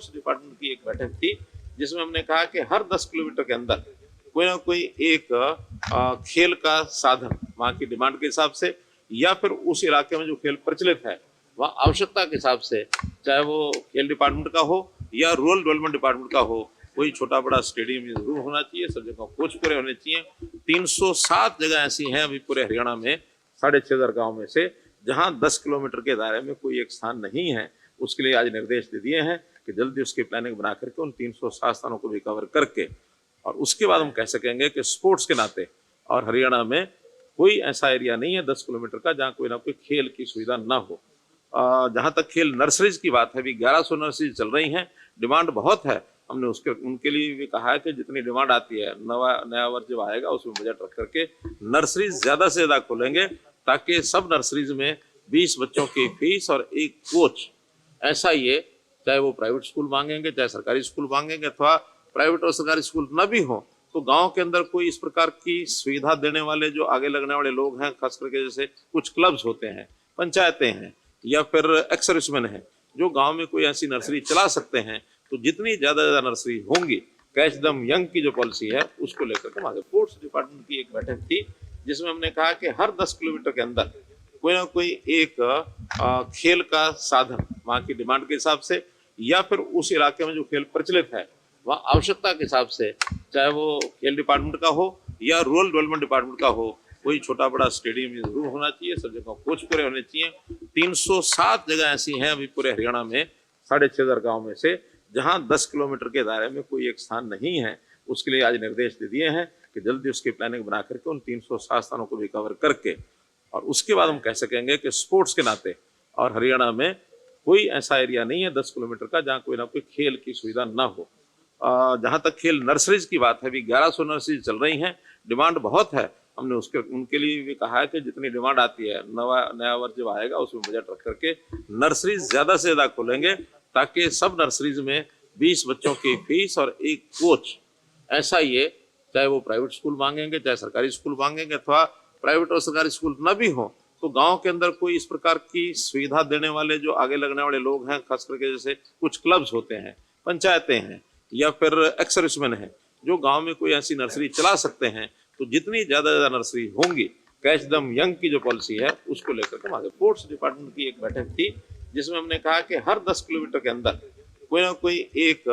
Sports department की एक बैठक थी जिसमें हमने कहा कि हर 10 किलोमीटर के अंदर कोई ना कोई एक खेल का साधन वहाँ की डिमांड के हिसाब से या फिर उस इलाके में जो खेल प्रचलित है वहाँ आवश्यकता के हिसाब से, चाहे वो खेल डिपार्टमेंट का हो या रूरल डेवलपमेंट डिपार्टमेंट का हो, कोई छोटा बड़ा स्टेडियम जरूर होना चाहिए। सब जगह कोच पूरे होने चाहिए। 307 जगह ऐसी हैं अभी पूरे हरियाणा में 6500 गाँव में से जहाँ 10 किलोमीटर के दायरे में कोई एक स्थान नहीं है। उसके लिए आज निर्देश दे दिए हैं कि जल्दी उसकी प्लानिंग बना करके उन 307 स्थानों को भी कवर करके और उसके बाद हम कह सकेंगे कि स्पोर्ट्स के नाते और हरियाणा में कोई ऐसा एरिया नहीं है 10 किलोमीटर का जहाँ कोई ना कोई खेल की सुविधा ना हो। जहाँ तक खेल नर्सरीज की बात है, अभी 1100 नर्सरीज चल रही हैं। डिमांड बहुत है। हमने उनके लिए भी कहा है कि जितनी डिमांड आती है नया वर्ष जब आएगा उसमें बजट रख करके नर्सरीज ज्यादा से ज्यादा खोलेंगे ताकि सब नर्सरीज में 20 बच्चों की फीस और एक कोच ऐसा ही है, चाहे वो प्राइवेट स्कूल मांगेंगे, चाहे सरकारी स्कूल मांगेंगे, अथवा प्राइवेट और सरकारी स्कूल न भी हो तो गांव के अंदर कोई इस प्रकार की सुविधा देने वाले जो आगे लगने वाले लोग हैं, खास करके जैसे कुछ क्लब्स होते हैं, पंचायतें हैं या फिर एक्स सर्विसमैन हैं जो गांव में कोई ऐसी नर्सरी चला सकते हैं, तो जितनी ज्यादा नर्सरी होंगी, कैच दम यंग की जो पॉलिसी है उसको लेकर के आगे। स्पोर्ट्स डिपार्टमेंट की एक बैठक थी जिसमें हमने कहा कि हर 10 किलोमीटर के अंदर कोई ना कोई एक खेल का साधन वहाँ की डिमांड के हिसाब से या फिर उस इलाके में जो खेल प्रचलित है वहाँ आवश्यकता के हिसाब से, चाहे वो खेल डिपार्टमेंट का हो या रूरल डेवलपमेंट डिपार्टमेंट का हो, कोई छोटा बड़ा स्टेडियम जरूर होना चाहिए। सब जगह कोच पूरे होने चाहिए। 307 जगह ऐसी हैं अभी पूरे हरियाणा में 6500 गाँव में से जहाँ 10 किलोमीटर के दायरे में कोई एक स्थान नहीं है। उसके लिए आज निर्देश दे दिए हैं कि जल्दी उसकी प्लानिंग बना करके उन 307 स्थानों को भी कवर करके और उसके बाद हम कह सकेंगे कि स्पोर्ट्स के नाते और हरियाणा में कोई ऐसा एरिया नहीं है 10 किलोमीटर का जहाँ कोई ना कोई खेल की सुविधा ना हो। जहाँ तक खेल नर्सरीज की बात है, अभी 1100 नर्सरीज चल रही हैं। डिमांड बहुत है। हमने उनके लिए भी कहा है कि जितनी डिमांड आती है नया वर्ष जब आएगा उसमें बजट रख करके नर्सरीज ज्यादा से ज्यादा खोलेंगे ताकि सब नर्सरीज में 20 बच्चों की फीस और एक कोच ऐसा ही है, चाहे वो प्राइवेट स्कूल मांगेंगे, चाहे सरकारी स्कूल मांगेंगे, अथवा प्राइवेट और सरकारी स्कूल न भी हो तो गांव के अंदर कोई इस प्रकार की सुविधा देने वाले जो आगे लगने वाले लोग हैं, खास करके जैसे कुछ क्लब्स होते हैं, पंचायतें हैं या फिर एक्स सर्विसमैन हैं जो गांव में कोई ऐसी नर्सरी चला सकते हैं, तो जितनी ज्यादा नर्सरी होंगी, कैच दम यंग की जो पॉलिसी है उसको लेकर के आगे। स्पोर्ट्स डिपार्टमेंट की एक बैठक थी जिसमें हमने कहा कि हर 10 किलोमीटर के अंदर कोई ना कोई एक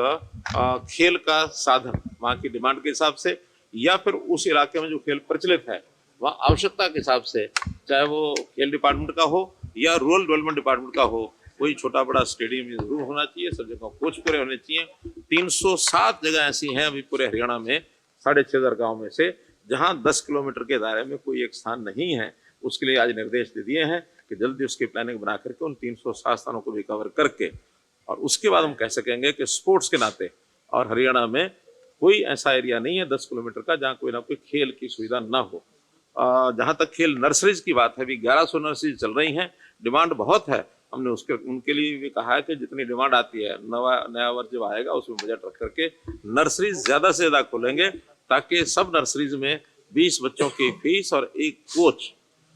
खेल का साधन वहाँ की डिमांड के हिसाब से या फिर उस इलाके में जो खेल प्रचलित है वहाँ आवश्यकता के हिसाब से, चाहे वो खेल डिपार्टमेंट का हो या रूरल डेवलपमेंट डिपार्टमेंट का हो, कोई छोटा बड़ा स्टेडियम जरूर होना चाहिए। सब जगह कोच पूरे होने चाहिए। 307 जगह ऐसी हैं अभी पूरे हरियाणा में 6500 गाँव में से जहाँ 10 किलोमीटर के दायरे में कोई एक स्थान नहीं है। उसके लिए आज निर्देश दे दिए हैं कि जल्दी उसकी प्लानिंग बना करके उन 307 स्थानों को भी कवर करके और उसके बाद हम कह सकेंगे कि स्पोर्ट्स के नाते और हरियाणा में कोई ऐसा एरिया नहीं है 10 किलोमीटर का जहाँ कोई ना कोई खेल की सुविधा ना हो। जहाँ तक खेल नर्सरीज की बात है, अभी 1100 नर्सरीज चल रही हैं। डिमांड बहुत है। हमने उनके लिए भी कहा है कि जितनी डिमांड आती है नया वर्ष जब आएगा उसमें बजट रख करके नर्सरीज ज्यादा से ज्यादा खोलेंगे ताकि सब नर्सरीज में 20 बच्चों की फीस और एक कोच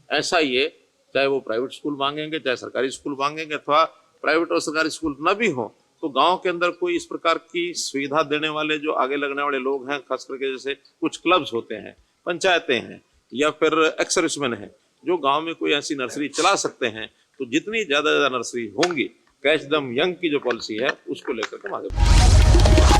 ऐसा ही है, चाहे वो प्राइवेट स्कूल मांगेंगे, चाहे सरकारी स्कूल मांगेंगे, अथवा प्राइवेट और सरकारी स्कूल न भी हो तो गांव के अंदर कोई इस प्रकार की सुविधा देने वाले जो आगे लगने वाले लोग हैं, खास करके जैसे कुछ क्लब्स होते हैं, पंचायतें हैं या फिर एक्स सर्विसमैन हैं जो गांव में कोई ऐसी नर्सरी चला सकते हैं, तो जितनी ज्यादा नर्सरी होंगी, कैच दम यंग की जो पॉलिसी है उसको लेकर के आगे।